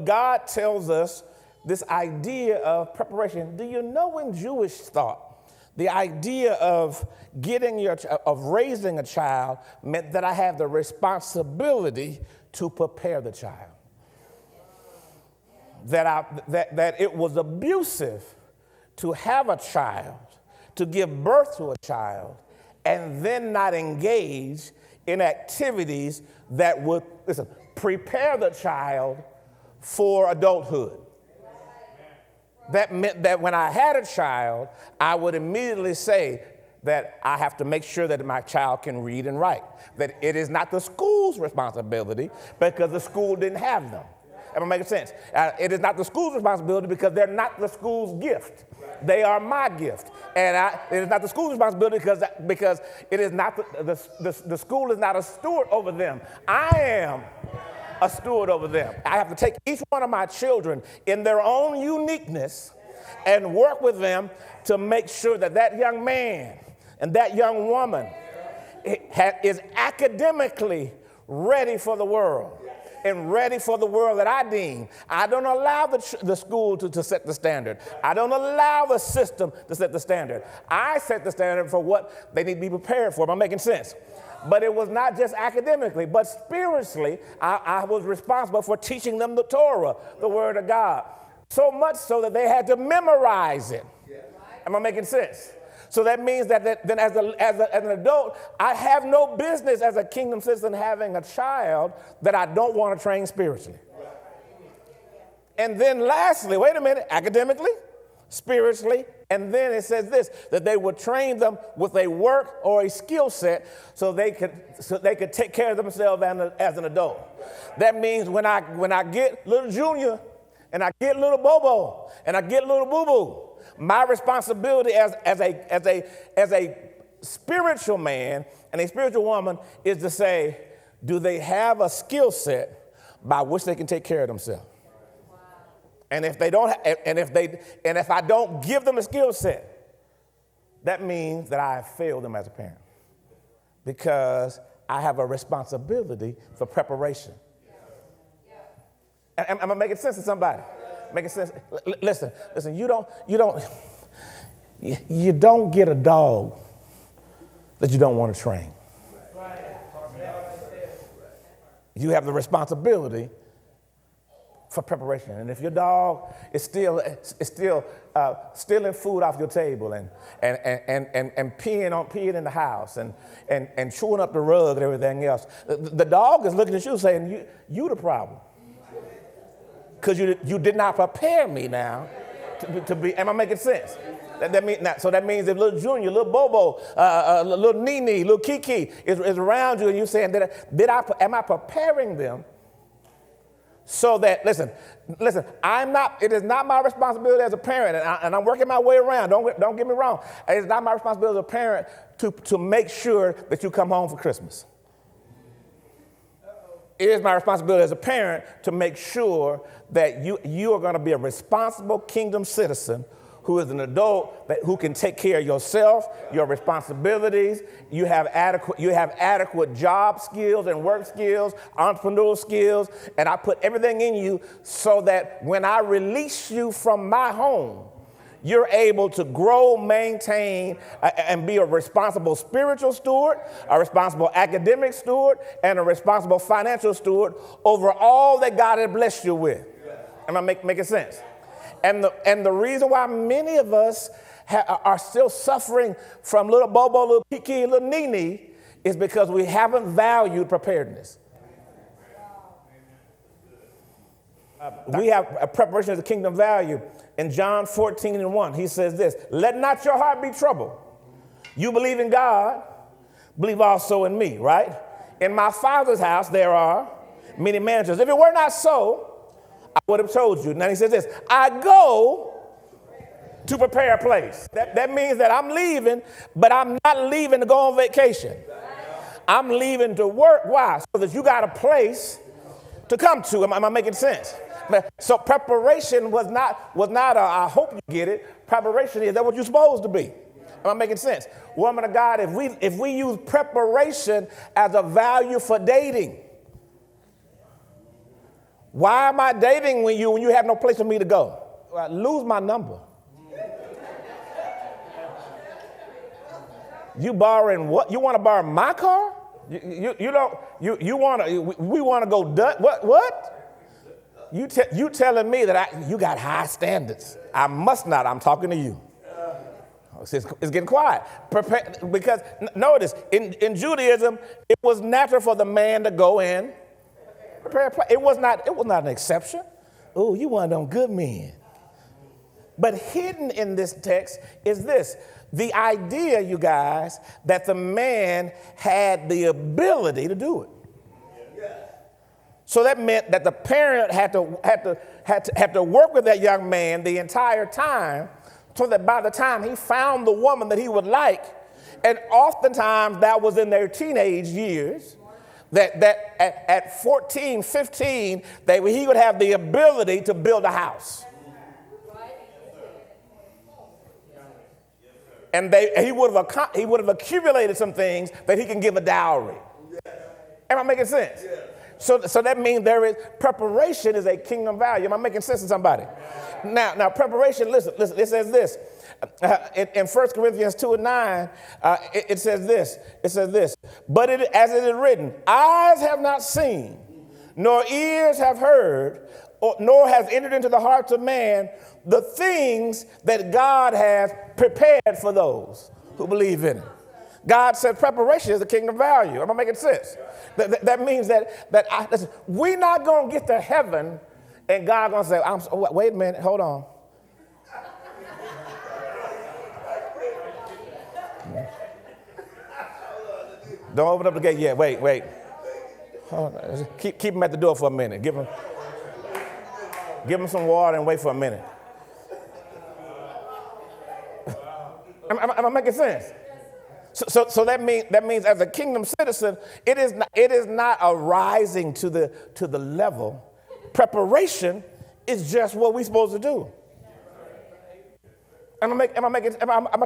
God tells us this idea of preparation. Do you know in Jewish thought, the idea of raising a child meant that I have the responsibility to prepare the child? That it was abusive to have a child, to give birth to a child, and then not engage in activities that would, prepare the child for adulthood. That meant that when I had a child, I would immediately say that I have to make sure that my child can read and write, that it is not the school's responsibility because the school didn't have them. Am I making sense? It is not the school's responsibility because they're not the school's gift. They are my gift. And it is not the school's responsibility because it is not the school is not a steward over them. I am a steward over them. I have to take each one of my children in their own uniqueness and work with them to make sure that that young man and that young woman is academically ready for the world and ready for the world that I deem. I don't allow the school to set the standard. I don't allow the system to set the standard. I set the standard for what they need to be prepared for. Am I making sense? But it was not just academically, but spiritually, I was responsible for teaching them the Torah, the Word of God, so much so that they had to memorize it. Am I making sense? So that means that then as an adult, I have no business as a kingdom citizen having a child that I don't want to train spiritually. And then lastly, wait a minute, academically, spiritually, and then it says this, that they would train them with a work or a skill set so they could take care of themselves as an adult. That means when I get little Junior and I get little Bobo and I get little Boo Boo, my responsibility as a spiritual man and a spiritual woman is to say, do they have a skill set by which they can take care of themselves? And if they don't, and if I don't give them a skill set, that means that I have failed them as a parent, because I have a responsibility for preparation. Am I making sense to somebody? Making sense? Listen. You don't get a dog that you don't want to train. You have the responsibility for preparation. And if your dog is still stealing food off your table and peeing in the house and chewing up the rug and everything else, the dog is looking at you saying, you the problem. Because you did not prepare me now to be, am I making sense? So that means if little Junior, little Bobo, little Nene, little Kiki is around you and you're saying, am I preparing them so that, listen, it is not my responsibility as a parent, and I'm working my way around, don't get me wrong. It's not my responsibility as a parent to make sure that you come home for Christmas. It is my responsibility as a parent to make sure that you are going to be a responsible kingdom citizen who is an adult who can take care of yourself, your responsibilities. You have adequate job skills and work skills, entrepreneurial skills, and I put everything in you so that when I release you from my home, you're able to grow, maintain, and be a responsible spiritual steward, a responsible academic steward, and a responsible financial steward over all that God has blessed you with. Am I making sense? And the reason why many of us are still suffering from little Bobo, little Kiki, little Nene is because we haven't valued preparedness. We have a preparation as a kingdom value. In John 14:1, he says this, let not your heart be troubled. You believe in God, believe also in me, right? In my Father's house there are many mansions. If it were not so, I would have told you. Now he says this, I go to prepare a place. That means that I'm leaving, but I'm not leaving to go on vacation. I'm leaving to work. Why? So that you got a place to come to. Am I making sense? So preparation was not I hope you get it. Preparation is that what you're supposed to be. Am I making sense? Woman of God, if we use preparation as a value for dating, Why am I dating when you have no place for me to go? Well, lose my number. You borrowing what? You want to borrow my car? You don't. You want to? We want to go. What? You telling me that you got high standards? I must not. I'm talking to you. It's getting quiet. Because notice in Judaism, it was natural for the man to go in. It was not an exception. Oh, you one of them good men. But hidden in this text is this. The idea, you guys, that the man had the ability to do it. So that meant that the parent had to work with that young man the entire time, so that by the time he found the woman that he would like, and oftentimes that was in their teenage years, that at 14, 15, he would have the ability to build a house. And he would have accumulated some things that he can give a dowry. Am I making sense? So that means preparation is a kingdom value. Am I making sense to somebody? Now preparation, listen, it says this. In 1 Corinthians 2:9, it says this. But as it is written, eyes have not seen, nor ears have heard, nor has entered into the hearts of man the things that God has prepared for those who believe in it. God said preparation is the kingdom value. Am I making sense? That means listen, we're not going to get to heaven and God going to say, wait a minute, hold on. Don't open up the gate yet. Wait. Hold on. Keep him at the door for a minute. Give him some water and wait for a minute. Am I making sense? So that means as a kingdom citizen, it is not a rising to the level. Preparation is just what we're supposed to do. Am I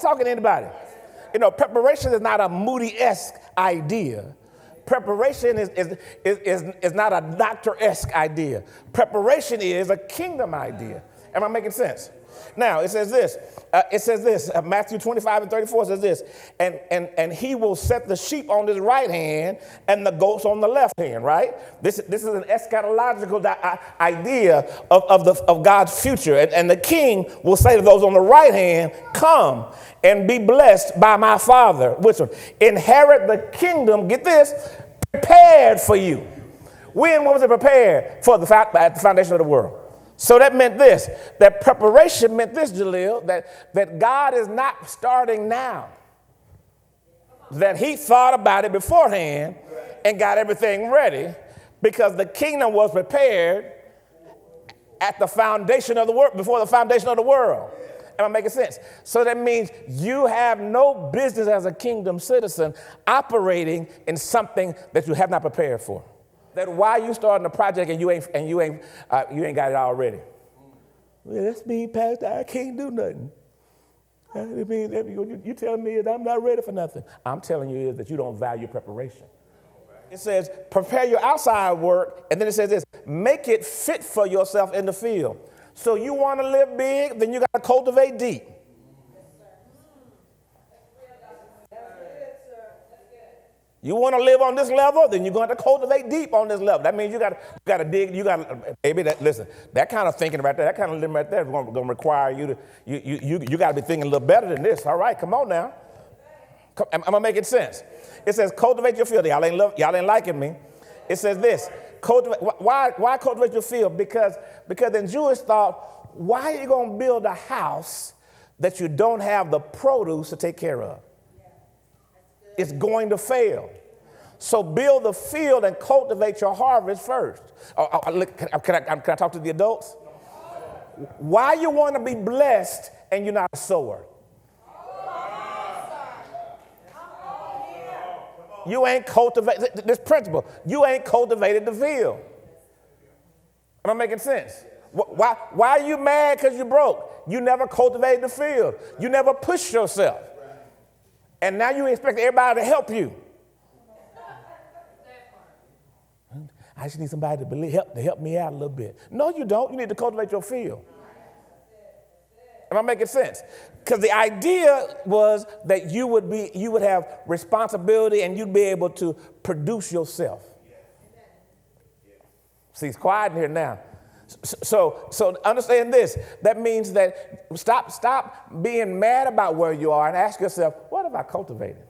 talking to anybody? Preparation is not a Moody-esque idea. Preparation is not a doctor-esque idea. Preparation is a kingdom idea. Am I making sense? Now, it says this, Matthew 25:34 says this, and he will set the sheep on his right hand and the goats on the left hand, right? This is an eschatological idea of God's future. And the king will say to those on the right hand, come and be blessed by my Father. Which one? Inherit the kingdom, get this, prepared for you. When was it prepared? At the foundation of the world. So that meant this, that preparation meant this, Jaleel, that God is not starting now. That he thought about it beforehand and got everything ready because the kingdom was prepared at the foundation of the world, before the foundation of the world. Am I making sense? So that means you have no business as a kingdom citizen operating in something that you have not prepared for. That why you starting a project and you ain't got it already. Well, that's me, Pastor. I can't do nothing. I mean, you telling me that I'm not ready for nothing. I'm telling you is that you don't value preparation. It says prepare your outside work, and then it says this: make it fit for yourself in the field. So you want to live big, then you got to cultivate deep. You want to live on this level, then you're going to cultivate deep on this level. That means you got to dig. Listen, that kind of thinking right there, that kind of living right there is going to require you you got to be thinking a little better than this. All right, come on now. Am I making sense? It says cultivate your field. Y'all ain't liking me. It says this. Why cultivate your field? Because in Jewish thought, why are you going to build a house that you don't have the produce to take care of? It's going to fail. So build the field and cultivate your harvest first. Can I talk to the adults? Why you want to be blessed and you're not a sower? You ain't cultivated this principle. You ain't cultivated the field. Am I making sense? Why are you mad because you broke? You never cultivated the field. You never pushed yourself. And now you expect everybody to help you. I just need somebody to help me out a little bit. No, you don't. You need to cultivate your field. Am I making sense? Because the idea was that you would have responsibility and you'd be able to produce yourself. See, it's quiet in here now. So understand this. That means that stop being mad about where you are and ask yourself, what have I cultivated?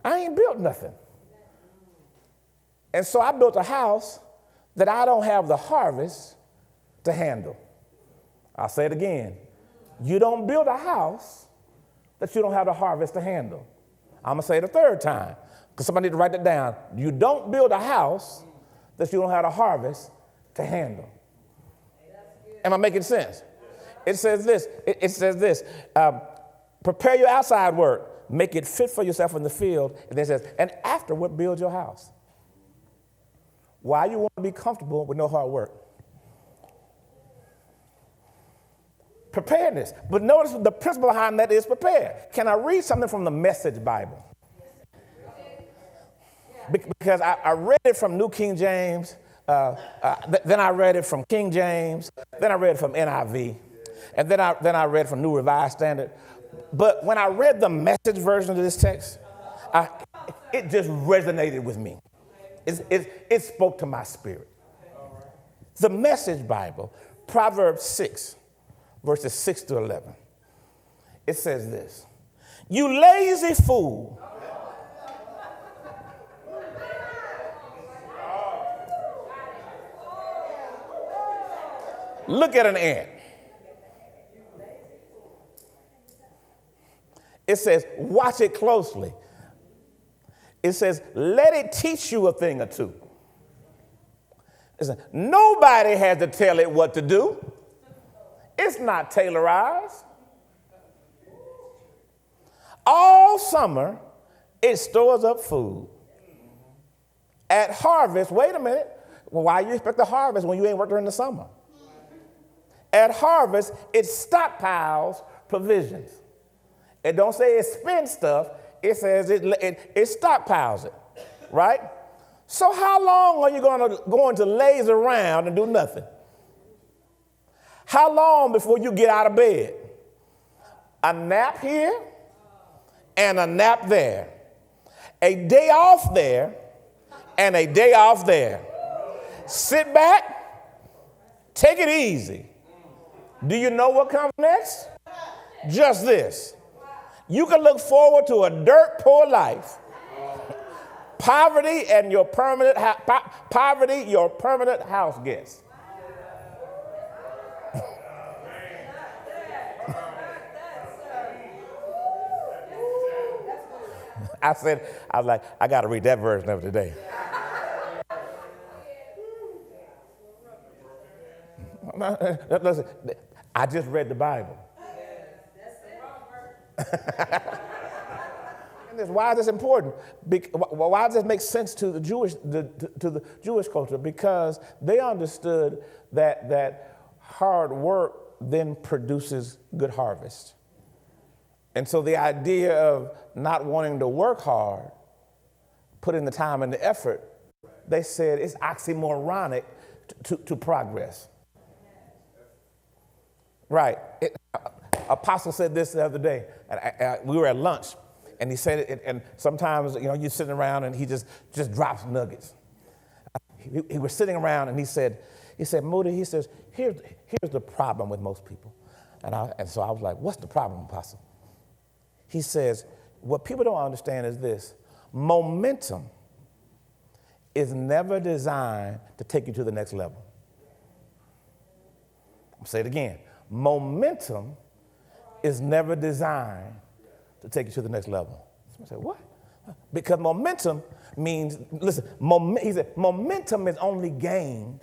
I ain't built nothing. And so I built a house that I don't have the harvest to handle. I'll say it again. You don't build a house that you don't have the harvest to handle. I'm going to say it a third time because somebody need to write that down. You don't build a house that you don't have the harvest to handle. Am I making sense? It says this. It says this. Prepare your outside work. Make it fit for yourself in the field. And then it says, and afterward, build your house. Why you want to be comfortable with no hard work? Preparedness. But notice the principle behind that is prepare. Can I read something from the Message Bible? Because I read it from New King James, then I read it from King James, then I read it from NIV, and then I read it from New Revised Standard. But when I read the Message version of this text, it just resonated with me. It spoke to my spirit. The Message Bible, Proverbs 6, verses 6 to 11. It says this, you lazy fool. Look at an ant. It says, watch it closely. It says, let it teach you a thing or two. Nobody has to tell it what to do. It's not tailorized. All summer, it stores up food. At harvest, wait a minute. Well, why you expect a harvest when you ain't worked during the summer? At harvest, it stockpiles provisions. It don't say it spends stuff. It says it stockpiles it, right? So how long are you going to laze around and do nothing? How long before you get out of bed? A nap here and a nap there. A day off there and a day off there. Sit back, take it easy. Do you know what comes next? Just this. You can look forward to a dirt poor life. Poverty and your permanent house guest. I was like, I got to read that version of it today. Listen, I just read the Bible. And why is this important? Why does this make sense to the Jewish culture? Because they understood that hard work then produces good harvest. And so the idea of not wanting to work hard, put in the time and the effort, they said it's oxymoronic to progress. Right. Apostle said this the other day. We were at lunch, and he said it, and sometimes, you're sitting around, and he just drops nuggets. He was sitting around, and he said, Moody, he says, here's the problem with most people. And so I was like, what's the problem, Apostle? He says, what people don't understand is this. Momentum is never designed to take you to the next level. I'll say it again. Momentum is never designed to take you to the next level. Somebody say, what? Because momentum means, listen, he said, momentum is only gained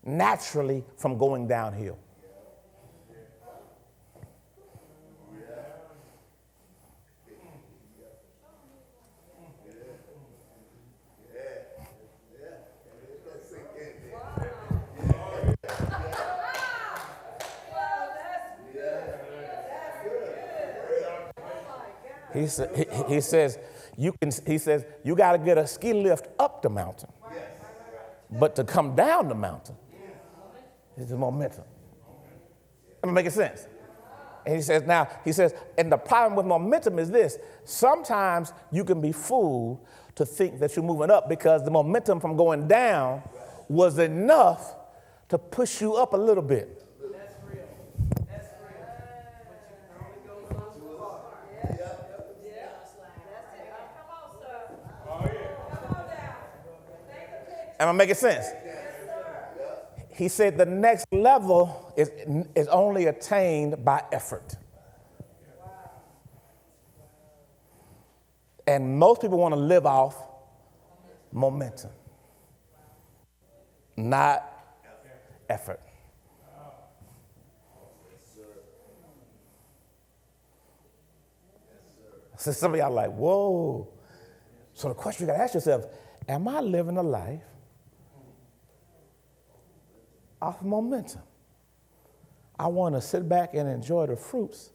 naturally from going downhill. He says you got to get a ski lift up up the mountain. But to come down the mountain is the momentum. Am I making sense? And he says, and the problem with momentum is this. Sometimes you can be fooled to think that you're moving up because the momentum from going down was enough to push you up a little bit. That's real. That's real. But you can only go so far. Yeah. Come on, sir. Oh, yeah. Come on down. Am I making sense? He said the next level is only attained by effort. And most people want to live off momentum, not effort. So some of y'all are like, whoa. So the question you got to ask yourself, am I living a life off momentum? I want to sit back and enjoy the fruits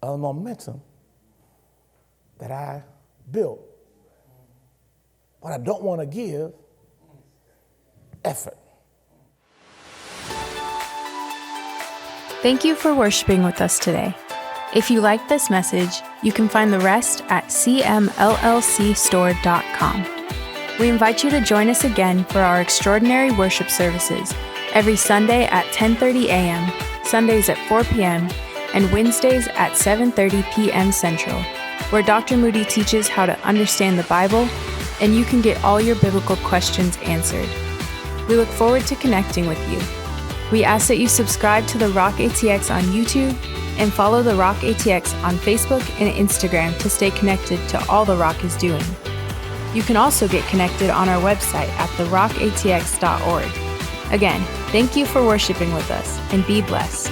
of momentum that I built. But I don't want to give effort. Thank you for worshiping with us today. If you like this message, you can find the rest at cmllcstore.com. We invite you to join us again for our extraordinary worship services every Sunday at 10:30 a.m., Sundays at 4 p.m., and Wednesdays at 7:30 p.m. Central, where Dr. Moody teaches how to understand the Bible, and you can get all your biblical questions answered. We look forward to connecting with you. We ask that you subscribe to The Rock ATX on YouTube and follow The Rock ATX on Facebook and Instagram to stay connected to all The Rock is doing. You can also get connected on our website at therockatx.org. Again, thank you for worshiping with us, and be blessed.